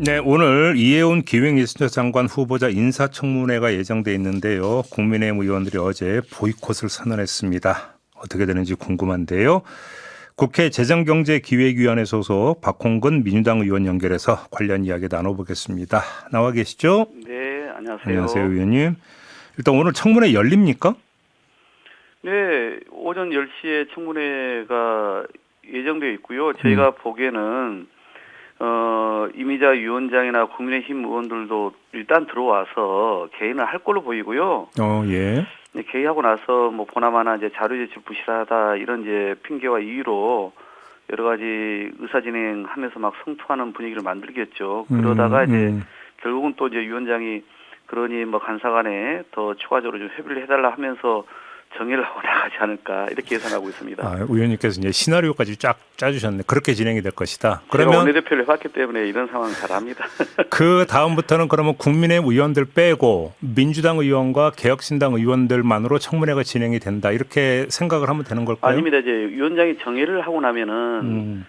네, 오늘 이해운 기획예술처 장관 후보자 인사청문회가 예정돼 있는데요. 국민의힘 의원들이 어제 보이콧을 선언했습니다. 어떻게 되는지 궁금한데요. 국회 재정경제기획위원회 소속 박홍근 민주당 의원 연결해서 관련 이야기 나눠보겠습니다. 나와 계시죠? 네, 안녕하세요. 안녕하세요, 의원님. 일단 오늘 청문회 열립니까? 네, 오전 10시에 청문회가 예정되어 있고요. 저희가 보기에는 이미자 위원장이나 국민의힘 의원들도 일단 들어와서 개인을 할 걸로 보이고요. 예. 네, 개의하고 나서 뭐 보나마나 이제 자료 제출 부실하다 이런 이제 핑계와 이유로 여러 가지 의사 진행하면서 막 성토하는 분위기를 만들겠죠. 그러다가 이제 결국은 또 이제 위원장이 그러니 뭐 간사간에 더 추가적으로 좀 협의를 해달라 하면서 정의를 하고 나가지 않을까 이렇게 예상하고 있습니다. 의원님께서 이제 시나리오까지 쫙 짜주셨네. 그렇게 진행이 될 것이다. 그러면 제가 원내대표를 해봤기 때문에 이런 상황 잘 압니다. 그 다음부터는 그러면 국민의힘 의원들 빼고 민주당 의원과 개혁신당 의원들만으로 청문회가 진행이 된다. 이렇게 생각을 하면 되는 걸까요? 아닙니다. 이제 위원장이 정의를 하고 나면은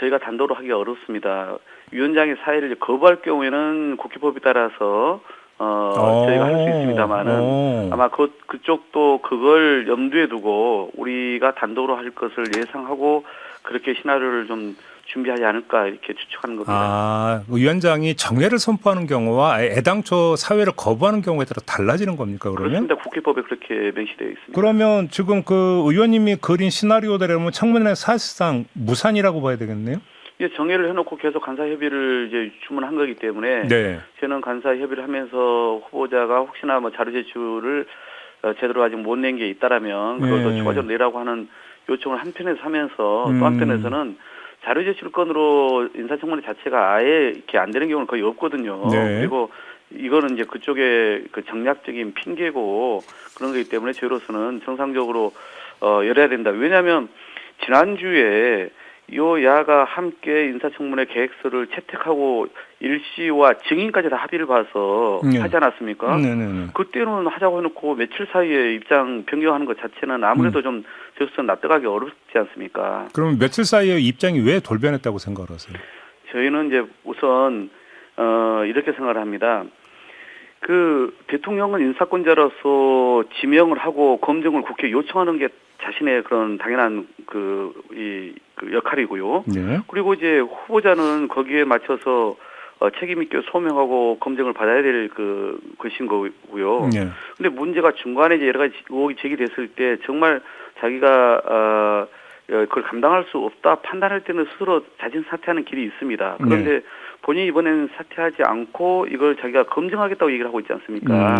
저희가 단독으로 하기가 어렵습니다. 위원장이 사의를 거부할 경우에는 국회법에 따라서 저희가 할 수 있습니다만은 아마 그쪽도 그걸 염두에 두고 우리가 단독으로 할 것을 예상하고 그렇게 시나리오를 좀 준비하지 않을까 이렇게 추측하는 겁니다. 위원장이 정회를 선포하는 경우와 애당초 사회를 거부하는 경우에 따라 달라지는 겁니까, 그러면? 그렇습니다. 국회법에 그렇게 명시되어 있습니다. 그러면 지금 그 의원님이 그린 시나리오대로면 청문회는 사실상 무산이라고 봐야 되겠네요? 예, 정회를 해놓고 계속 간사 협의를 이제 주문한 거기 때문에 네. 저는 간사 협의를 하면서 후보자가 혹시나 뭐 자료 제출을 제대로 아직 못 낸 게 있다라면 그것도 추가적으로 내라고 하는 요청을 한편에서 하면서 또 한편에서는 자료 제출 건으로 인사청문회 자체가 아예 이렇게 안 되는 경우는 거의 없거든요. 네. 그리고 이거는 이제 그쪽의 그 정략적인 핑계고 그런 거기 때문에 저희로서는 정상적으로 열어야 된다. 왜냐하면 지난주에 여야가 함께 인사청문회 계획서를 채택하고 일시와 증인까지 다 합의를 봐서 하지 않았습니까? 그때는 하자고 해놓고 며칠 사이에 입장 변경하는 것 자체는 아무래도 좀 저로서는 납득하기 어렵지 않습니까? 그럼 며칠 사이에 입장이 왜 돌변했다고 생각을 하세요? 저희는 이제 우선 이렇게 생각을 합니다. 그 대통령은 인사권자로서 지명을 하고 검증을 국회에 요청하는 게 자신의 그런 당연한 그 역할이고요. 네. 그리고 이제 후보자는 거기에 맞춰서 책임 있게 소명하고 검증을 받아야 될 것인 거고요. 네. 근데 문제가 중간에 이제 여러 가지 의혹이 제기됐을 때 정말 자기가 그걸 감당할 수 없다 판단할 때는 스스로 자진 사퇴하는 길이 있습니다. 그런데 본인이 이번에는 사퇴하지 않고 이걸 자기가 검증하겠다고 얘기를 하고 있지 않습니까?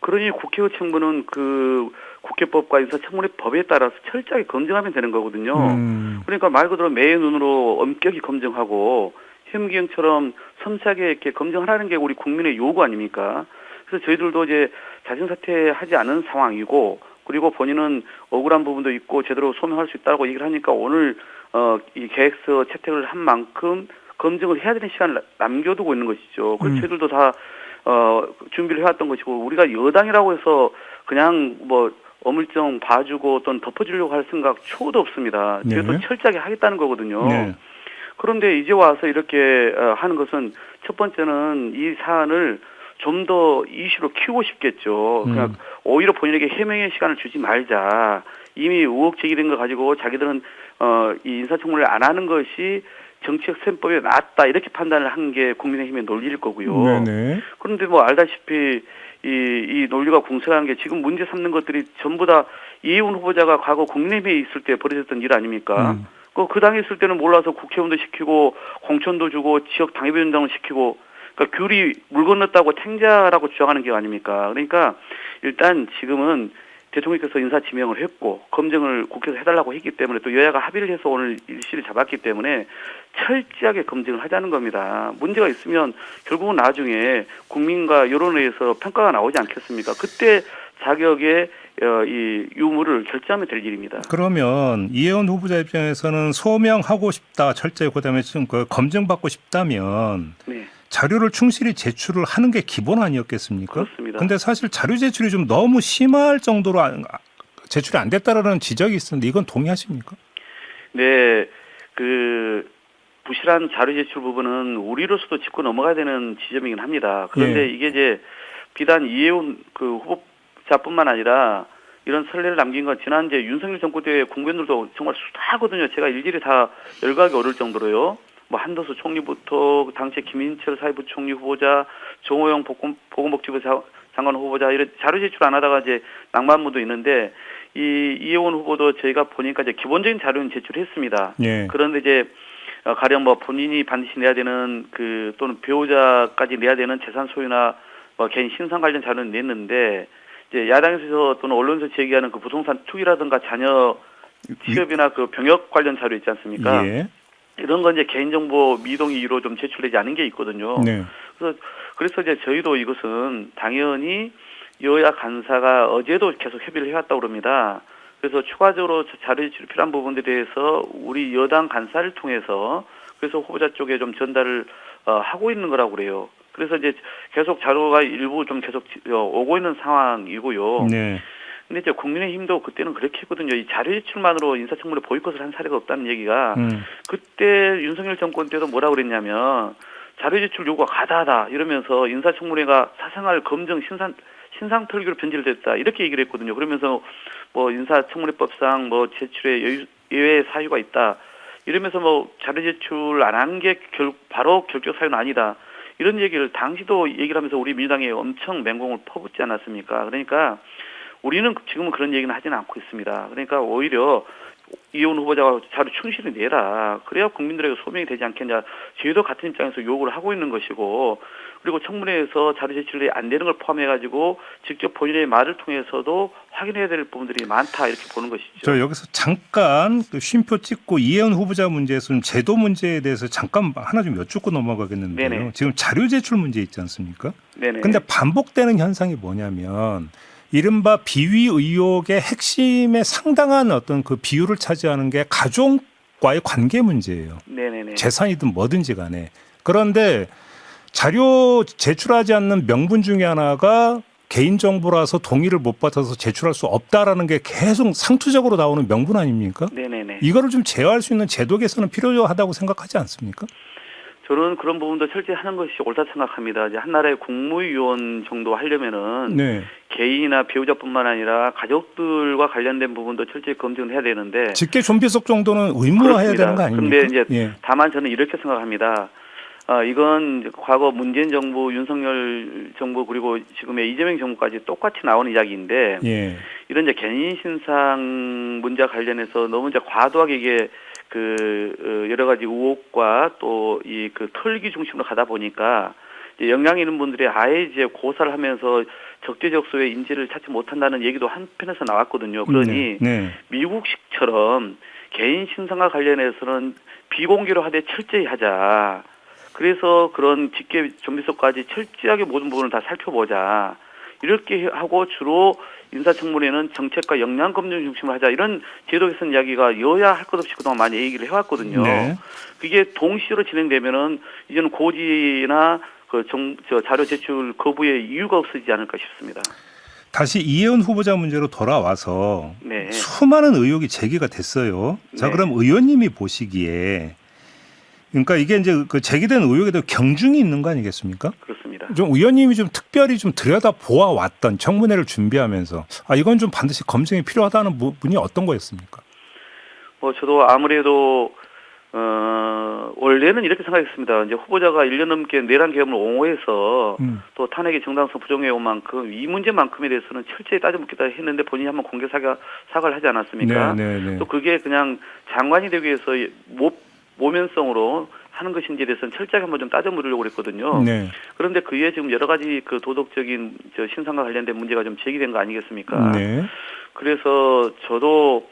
그러니 국회의 청문은 그 국회법과 인사청문회법에 따라서 철저하게 검증하면 되는 거거든요. 그러니까 말 그대로 매의 눈으로 엄격히 검증하고 현미경처럼 섬세하게 이렇게 검증하라는 게 우리 국민의 요구 아닙니까? 그래서 저희들도 이제 자진 사퇴하지 않은 상황이고 그리고 본인은 억울한 부분도 있고 제대로 소명할 수 있다고 얘기를 하니까 오늘 이 계획서 채택을 한 만큼 검증을 해야 되는 시간을 남겨두고 있는 것이죠. 그래서 저희들도 다 준비를 해왔던 것이고 우리가 여당이라고 해서 그냥 뭐 어물쩡 봐주고 또는 덮어주려고 할 생각 초도 없습니다. 저희도 철저하게 하겠다는 거거든요. 그런데 이제 와서 이렇게 하는 것은 첫 번째는 이 사안을 좀 더 이슈로 키우고 싶겠죠. 그냥 오히려 본인에게 해명의 시간을 주지 말자. 이미 의혹 제기된 거 가지고 자기들은 이 인사청문회를 안 하는 것이 정치적 셈법에 낫다 이렇게 판단을 한 게 국민의힘의 논리일 거고요. 그런데 뭐 알다시피 이 논리가 궁색한 게 지금 문제 삼는 것들이 전부 다 이해운 후보자가 과거 국민의힘에 있을 때 벌어졌던 일 아닙니까? 그 당에 있을 때는 몰라서 국회의원도 시키고 공천도 주고 지역 당협위원장을 시키고 그러니까 귤이 물 건넜다고 탱자라고 주장하는 게 아닙니까? 그러니까 일단 지금은 대통령께서 인사 지명을 했고 검증을 국회에서 해달라고 했기 때문에 또 여야가 합의를 해서 오늘 일시를 잡았기 때문에 철저하게 검증을 하자는 겁니다. 문제가 있으면 결국은 나중에 국민과 여론에 의해서 평가가 나오지 않겠습니까? 그때 자격의 이 유무를 결정하면 될 일입니다. 그러면 이해원 후보자 입장에서는 소명하고 싶다, 철저히 그다음에 지금 검증받고 싶다면 자료를 충실히 제출을 하는 게 기본 아니었겠습니까? 그렇습니다. 근데 사실 자료 제출이 좀 너무 심할 정도로 제출이 안 됐다라는 지적이 있었는데 이건 동의하십니까? 네, 부실한 자료 제출 부분은 우리로서도 짚고 넘어가야 되는 지점이긴 합니다. 그런데 이게 이제 비단 이해운 그 후보자뿐만 아니라 이런 선례를 남긴 건 지난 이제 윤석열 정권 때 국민들도 정말 수다하거든요. 제가 일일이 다 열거하기 어려울 정도로요. 뭐 한덕수 총리부터 당시 김인철 사회부총리 후보자, 정호영 보건복지부 장관 후보자 이런 자료 제출 안 하다가 이제 낭만무도 있는데 이 이해원 후보도 저희가 보니까 이제 기본적인 자료는 제출했습니다. 그런데 이제 가령 뭐 본인이 반드시 내야 되는 그 또는 배우자까지 내야 되는 재산 소유나 뭐 개인 신상 관련 자료는 냈는데 이제 야당에서 또는 언론에서 제기하는 그 부동산 투기라든가 자녀 취업이나 그 병역 관련 자료 있지 않습니까? 이런 건 이제 개인정보 미동의로 좀 제출되지 않은 게 있거든요. 그래서 이제 저희도 이것은 당연히 여야 간사가 어제도 계속 협의를 해왔다고 그럽니다. 그래서 추가적으로 자료 제출이 필요한 부분들에 대해서 우리 여당 간사를 통해서 그래서 후보자 쪽에 좀 전달을 하고 있는 거라고 그래요. 그래서 이제 계속 자료가 일부 좀 계속 오고 있는 상황이고요. 근데 이제 국민의힘도 그때는 그렇게 했거든요. 이 자료 제출만으로 인사청문회 보이콧을 한 사례가 없다는 얘기가 그때 윤석열 정권 때도 뭐라고 그랬냐면 자료 제출 요구가 가다하다 이러면서 인사청문회가 사생활 검증 신상 털기로 변질됐다 이렇게 얘기를 했거든요. 그러면서 뭐 인사청문회법상 뭐 제출에 예외 사유가 있다 이러면서 뭐 자료 제출 안 한 게 바로 결격 사유는 아니다 이런 얘기를 당시도 얘기를 하면서 우리 민주당에 엄청 맹공을 퍼붓지 않았습니까? 그러니까 우리는 지금은 그런 얘기는 하지는 않고 있습니다. 그러니까 오히려 이혼 후보자가 자료 충실히 내라. 그래야 국민들에게 소명이 되지 않겠냐. 저희도 같은 입장에서 요구를 하고 있는 것이고 그리고 청문회에서 자료 제출이 안 되는 걸 포함해가지고 직접 본인의 말을 통해서도 확인해야 될 부분들이 많다 이렇게 보는 것이죠. 저 여기서 잠깐 쉼표 찍고 이혜원 후보자 문제에서 좀 제도 문제에 대해서 잠깐 하나 좀 여쭙고 넘어가겠는데요. 네네. 지금 자료 제출 문제 있지 않습니까? 네네. 근데 반복되는 현상이 뭐냐면 이른바 비위 의혹의 핵심에 상당한 어떤 그 비율을 차지하는 게 가족과의 관계 문제예요. 네네네. 재산이든 뭐든지 간에. 그런데 자료 제출하지 않는 명분 중에 하나가 개인정보라서 동의를 못 받아서 제출할 수 없다라는 게 계속 상투적으로 나오는 명분 아닙니까? 네네네. 이거를 좀 제어할 수 있는 제도 개선은 필요하다고 생각하지 않습니까? 저는 그런 부분도 철저히 하는 것이 옳다 생각합니다. 이제 한 나라의 국무위원 정도 하려면은 개인이나 배우자뿐만 아니라 가족들과 관련된 부분도 철저히 검증을 해야 되는데 직계 좀비속 정도는 의무화해야 되는 거 아닙니까? 그런데 이제 다만 저는 이렇게 생각합니다. 이건 과거 문재인 정부, 윤석열 정부 그리고 지금의 이재명 정부까지 똑같이 나오는 이야기인데 이런 이제 개인 신상 문제 관련해서 너무 이제 과도하게 이게 그 여러 가지 의혹과 또 이 그 털기 중심으로 가다 보니까 이제 영향 있는 분들이 아예 이제 고사를 하면서 적재적소의 인지를 찾지 못한다는 얘기도 한편에서 나왔거든요. 그러니 미국식처럼 개인 신상과 관련해서는 비공개로 하되 철저히 하자. 그래서 그런 직계 좀비속까지 철저하게 모든 부분을 다 살펴보자. 이렇게 하고 주로 인사청문회는 정책과 역량 검증 중심으로 하자. 이런 제도 개선 이야기가 여야 할 것 없이 그동안 많이 얘기를 해왔거든요. 그게 동시로 진행되면은 이제는 고지나 저 자료 제출 거부의 이유가 없어지지 않을까 싶습니다. 다시 이혜원 후보자 문제로 돌아와서 수많은 의혹이 제기가 됐어요. 자, 그럼 의원님이 보시기에 그러니까 이게 이제 그 제기된 의혹에도 경중이 있는 거 아니겠습니까? 그렇습니다. 좀 의원님이 좀 특별히 좀 들여다 보아왔던 청문회를 준비하면서 이건 좀 반드시 검증이 필요하다는 부분이 어떤 거였습니까? 저도 아무래도 원래는 이렇게 생각했습니다. 이제 후보자가 1년 넘게 내란 계엄을 옹호해서 또 탄핵의 정당성 부정해 온 만큼 이 문제만큼에 대해서는 철저히 따져묻겠다 했는데 본인이 한번 공개 사과를 하지 않았습니까? 또 그게 그냥 장관이 되기 위해서 모면성으로 하는 것인지에 대해서는 철저하게 한번 좀 따져 물으려고 그랬거든요. 그런데 그에 지금 여러 가지 그 도덕적인 신상과 관련된 문제가 좀 제기된 거 아니겠습니까? 그래서 저도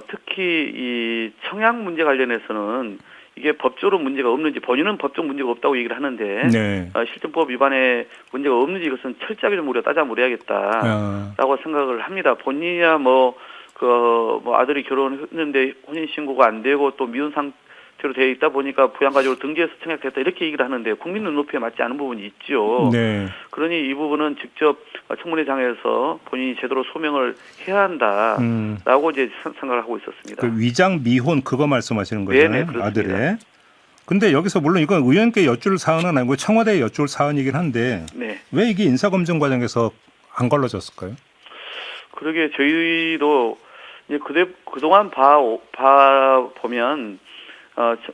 특히 이 청약 문제 관련해서는 이게 법적으로 문제가 없는지 본인은 법적 문제가 없다고 얘기를 하는데 실정법 위반에 문제가 없는지 이것은 철저하게 좀 우리가 따져 물어야겠다라고 생각을 합니다. 본인이야 뭐 아들이 결혼했는데 혼인 신고가 안 되고 또 미혼 상태로 되어 있다 보니까 부양가족으로 등재해서 청약됐다 이렇게 얘기를 하는데 국민 눈높이에 맞지 않은 부분이 있죠. 그러니 이 부분은 직접 청문회장에서 본인이 제대로 소명을 해야 한다라고 이제 생각을 하고 있었습니다. 그 위장 미혼 그거 말씀하시는 거죠? 네네, 그렇습니다. 아들의. 근데 여기서 물론 이건 의원께 여쭐 사안은 아니고 청와대에 여쭐 사안이긴 한데 네. 왜 이게 인사검증 과정에서 안 걸러졌을까요? 그러게 저희도 이제 그동안 보면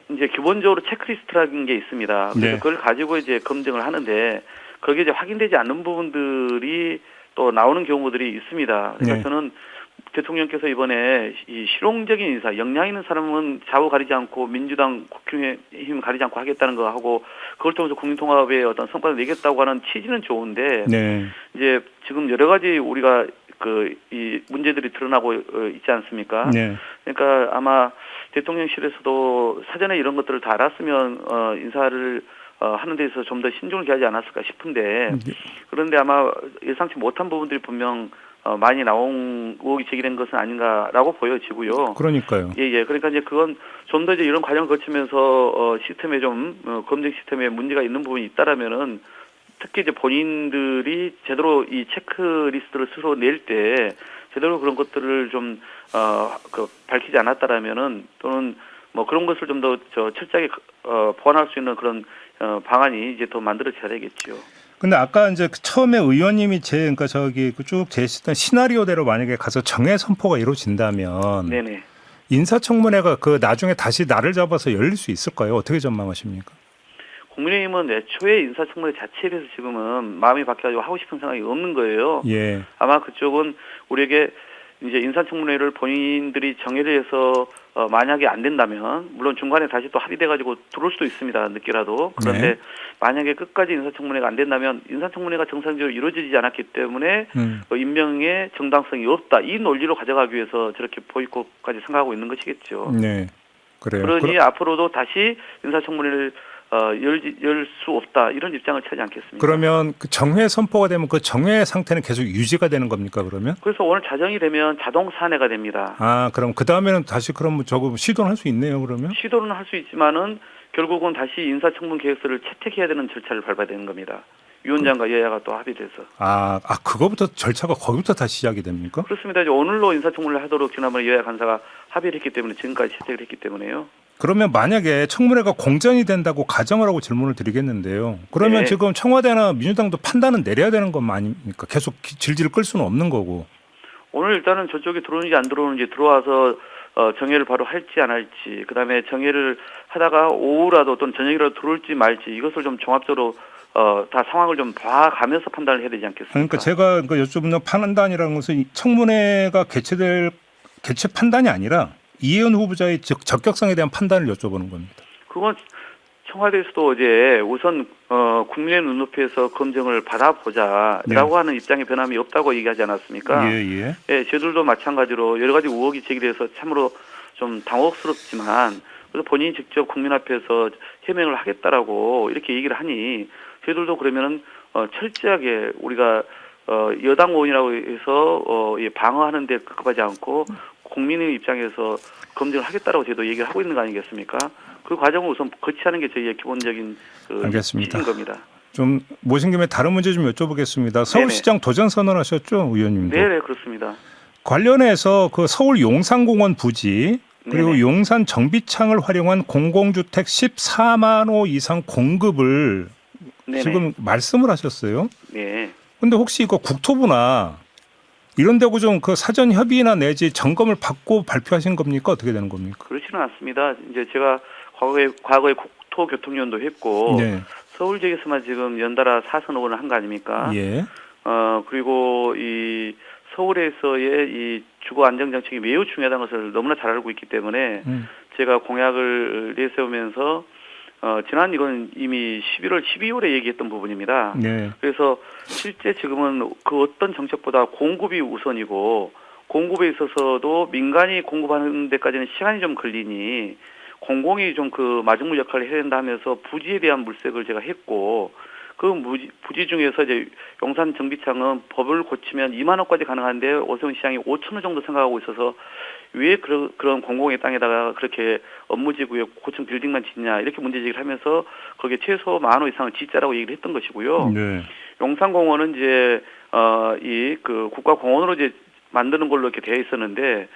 이제 기본적으로 체크리스트라는 게 있습니다. 그래서 네. 그걸 가지고 이제 검증을 하는데 그게 이제 확인되지 않는 부분들이 또 나오는 경우들이 있습니다. 그러니까 네. 저는 대통령께서 이번에 이 실용적인 인사, 역량 있는 사람은 좌우 가리지 않고 민주당, 국힘 가리지 않고 하겠다는 거 하고 그걸 통해서 국민통합의 어떤 성과를 내겠다고 하는 취지는 좋은데 네. 이제 지금 여러 가지 우리가 이 문제들이 드러나고 있지 않습니까? 네. 그러니까 아마 대통령실에서도 사전에 이런 것들을 다 알았으면 인사를 하는 데 있어서 좀 더 신중을 기하지 않았을까 싶은데 그런데 아마 예상치 못한 부분들이 분명 많이 의혹이 제기된 것은 아닌가라고 보여지고요. 그러니까요. 예. 그러니까 이제 그건 좀 더 이제 이런 과정을 거치면서 시스템에 검증 시스템에 문제가 있는 부분이 있다라면은 특히 이제 본인들이 제대로 이 체크리스트를 스스로 낼 때 제대로 그런 것들을 좀 밝히지 않았다라면은 또는 뭐 그런 것을 좀 더 철저하게 보완할 수 있는 그런 방안이 이제 더 만들어져야 되겠죠. 근데 아까 이제 처음에 의원님이 그러니까 쭉 제시했던 시나리오대로 만약에 가서 정해 선포가 이루어진다면 네네. 인사청문회가 나중에 다시 날을 잡아서 열릴 수 있을까요? 어떻게 전망하십니까? 국민의힘은 애초에 인사청문회 자체에 대해서 지금은 마음이 바뀌어가지고 하고 싶은 생각이 없는 거예요. 예. 아마 그쪽은 우리에게 이제 인사청문회를 본인들이 정해를 해서 만약에 안 된다면 물론 중간에 다시 또 합의돼가지고 들어올 수도 있습니다. 늦게라도. 그런데 네. 만약에 끝까지 인사청문회가 안 된다면 인사청문회가 정상적으로 이루어지지 않았기 때문에 임명의 정당성이 없다. 이 논리로 가져가기 위해서 저렇게 보이콧까지 생각하고 있는 것이겠죠. 네. 그래요. 그러니 앞으로도 다시 인사청문회를 열 수 없다 이런 입장을 취하지 않겠습니까? 그러면 그 정회 선포가 되면 그 정회 상태는 계속 유지가 되는 겁니까 그러면? 그래서 오늘 자정이 되면 자동 산회가 됩니다. 아 그럼 그 다음에는 다시 그럼 저거 시도는 할 수 있네요 그러면? 시도는 할 수 있지만은 결국은 다시 인사청문 계획서를 채택해야 되는 절차를 밟아야 되는 겁니다. 위원장과 여야가 또 합의돼서. 그거부터 절차가 거기부터 다시 시작이 됩니까? 그렇습니다. 이제 오늘로 인사청문회를 하도록 지난번에 여야 간사가 합의를 했기 때문에 지금까지 채택을 했기 때문에요. 그러면 만약에 청문회가 공정이 된다고 가정을 하고 질문을 드리겠는데요. 그러면 네. 지금 청와대나 민주당도 판단은 내려야 되는 것 아닙니까? 계속 질질 끌 수는 없는 거고. 오늘 일단은 저쪽에 들어오는지 안 들어오는지 들어와서 정회를 바로 할지 안 할지 그다음에 정회를 하다가 오후라도 또는 저녁이라도 들어올지 말지 이것을 좀 종합적으로 다 상황을 좀 봐가면서 판단을 해야 되지 않겠습니까? 그러니까 제가 여쭤보는 판단이라는 것은 청문회가 개최 판단이 아니라 이혜원 후보자의 적격성에 대한 판단을 여쭤보는 겁니다. 그건 청와대에서도 어제 우선 국민의 눈높이에서 검증을 받아보자라고 하는 입장의 변함이 없다고 얘기하지 않았습니까? 예. 예, 저희들도 마찬가지로 여러 가지 의혹이 제기돼서 참으로 좀 당혹스럽지만 그래서 본인이 직접 국민 앞에서 해명을 하겠다라고 이렇게 얘기를 하니 저희들도 그러면은 철저하게 우리가 여당 의원이라고 해서 방어하는 데 급급하지 않고 국민의 입장에서 검증을 하겠다라고 저희도 얘기를 하고 있는 거 아니겠습니까? 그 과정을 우선 거치하는 게 저희의 기본적인 알겠습니다. 취지인 겁니다. 좀 모신 김에 다른 문제 좀 여쭤보겠습니다. 서울시장 도전 선언하셨죠, 의원님도? 네, 그렇습니다. 관련해서 그 서울 용산공원 부지 그리고 네네. 용산 정비창을 활용한 공공주택 14만 호 이상 공급을 네네. 지금 말씀을 하셨어요. 네. 근데 혹시 이거 국토부나 이런 데고 좀 그 사전 협의나 내지 점검을 받고 발표하신 겁니까? 어떻게 되는 겁니까? 그렇지는 않습니다. 이제 제가 과거에 국토교통위원도 했고 네. 서울 지역에서만 지금 연달아 4선억 원을 한 거 아닙니까? 예. 그리고 이 서울에서의 이 주거 안정 정책이 매우 중요하다는 것을 너무나 잘 알고 있기 때문에 제가 공약을 내세우면서 지난 이건 이미 11월, 12월에 얘기했던 부분입니다. 네. 그래서 실제 지금은 그 어떤 정책보다 공급이 우선이고 공급에 있어서도 민간이 공급하는 데까지는 시간이 좀 걸리니 공공이 좀 그 마중물 역할을 해야 된다 하면서 부지에 대한 물색을 제가 했고 그 부지 중에서 이제 용산 정비창은 법을 고치면 2만 원까지 가능한데 오세훈 시장이 5천 원 정도 생각하고 있어서 왜 그런 공공의 땅에다가 그렇게 업무지구에 고층 빌딩만 짓냐 이렇게 문제제기를 하면서 거기에 최소 10,000원 이상을 짓자라고 얘기를 했던 것이고요. 네. 용산공원은 이제 이 국가공원으로 이제 만드는 걸로 이렇게 되어 있었는데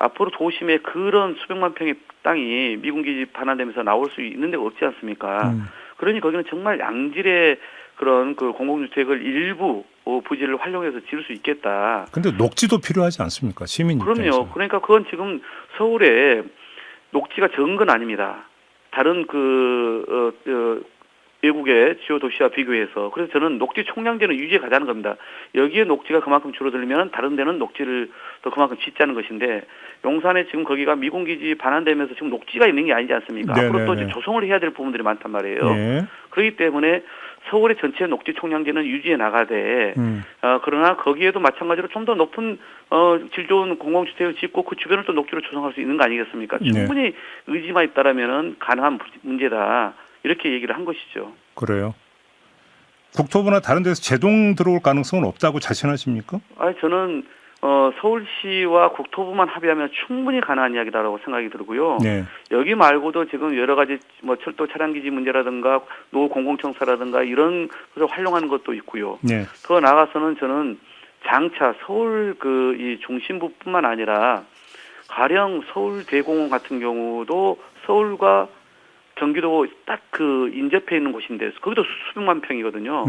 앞으로 도심에 그런 수백만 평의 땅이 미군기지 반환되면서 나올 수 있는 데가 없지 않습니까? 그러니 거기는 정말 양질의 그런 그 공공주택을 일부 부지를 활용해서 지을 수 있겠다. 근데 녹지도 필요하지 않습니까? 시민 입장에서. 그럼요. 그러니까 그건 지금 서울에 녹지가 적은 건 아닙니다. 다른 외국의 주요 도시와 비교해서. 그래서 저는 녹지 총량제는 유지해 가자는 겁니다. 여기에 녹지가 그만큼 줄어들면 다른 데는 녹지를 또 그만큼 짓자는 것인데, 용산에 지금 거기가 미군기지 반환되면서 지금 녹지가 있는 게 아니지 않습니까? 네네네. 앞으로 또 이제 조성을 해야 될 부분들이 많단 말이에요. 네. 그렇기 때문에 서울의 전체 녹지 총량제는 유지해 나가되, 그러나 거기에도 마찬가지로 좀 더 높은 질 좋은 공공주택을 짓고 그 주변을 또 녹지로 조성할 수 있는 거 아니겠습니까? 충분히 의지만 있다라면은 가능한 문제다. 이렇게 얘기를 한 것이죠. 그래요. 국토부나 다른 데서 제동 들어올 가능성은 없다고 자신하십니까? 저는 서울시와 국토부만 합의하면 충분히 가능한 이야기다라고 생각이 들고요. 네. 여기 말고도 지금 여러 가지 뭐 철도 차량기지 문제라든가 노후 공공청사라든가 이런 것을 활용하는 것도 있고요. 네. 더 나아가서는 저는 장차 서울 이 중심부뿐만 아니라 가령 서울대공원 같은 경우도 서울과 경기도 딱 인접해 있는 곳인데 거기도 수백만 평이거든요.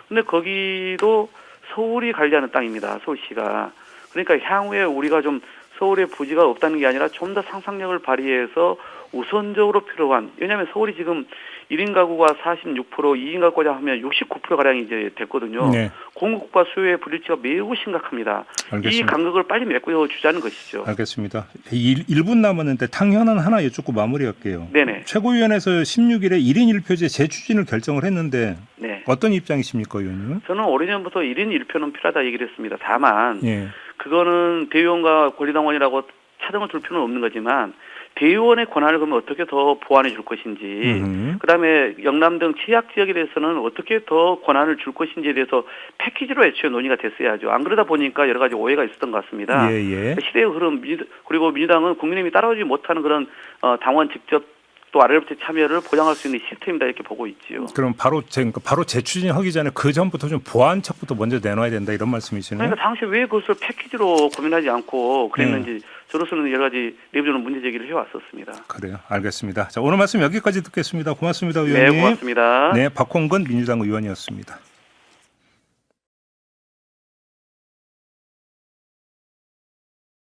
근데 거기도 서울이 관리하는 땅입니다. 서울시가. 그러니까 향후에 우리가 좀 서울에 부지가 없다는 게 아니라 좀 더 상상력을 발휘해서 우선적으로 필요한, 왜냐하면 서울이 지금 1인 가구가 46%, 2인 가구가 하면 69%가량이 이제 됐거든요. 네. 공급과 수요의 불일치가 매우 심각합니다. 알겠습니다. 이 간극을 빨리 메꿔주자는 것이죠. 알겠습니다. 1분 남았는데 당연한 하나 여쭙고 마무리할게요. 네네. 최고위원회에서 16일에 1인 1표제 재추진을 결정을 했는데 네. 어떤 입장이십니까, 의원님은? 저는 오래전부터 1인 1표는 필요하다 얘기를 했습니다. 다만 예. 그거는 대의원과 권리당원이라고 차등을 둘 필요는 없는 거지만 대의원의 권한을 그러면 어떻게 더 보완해 줄 것인지, 그다음에 영남 등 취약 지역에 대해서는 어떻게 더 권한을 줄 것인지에 대해서 패키지로 애초에 논의가 됐어야죠. 안 그러다 보니까 여러 가지 오해가 있었던 것 같습니다. 예. 시대의 흐름, 그리고 민주당은 국민의힘이 따라오지 못하는 그런 당원 직접 또 아래로부터 참여를 보장할 수 있는 시스템이다 이렇게 보고 있지요. 그럼 바로 재추진하기 전에 그 전부터 좀 보완책부터 먼저 내놔야 된다 이런 말씀이시네요. 그러니까 당시 왜 그것을 패키지로 고민하지 않고 그랬는지 저로서는 여러 가지 내부적으로 문제 제기를 해왔었습니다. 그래요. 알겠습니다. 자, 오늘 말씀 여기까지 듣겠습니다. 고맙습니다, 의원님. 네, 고맙습니다. 네, 박홍근 민주당 의원이었습니다.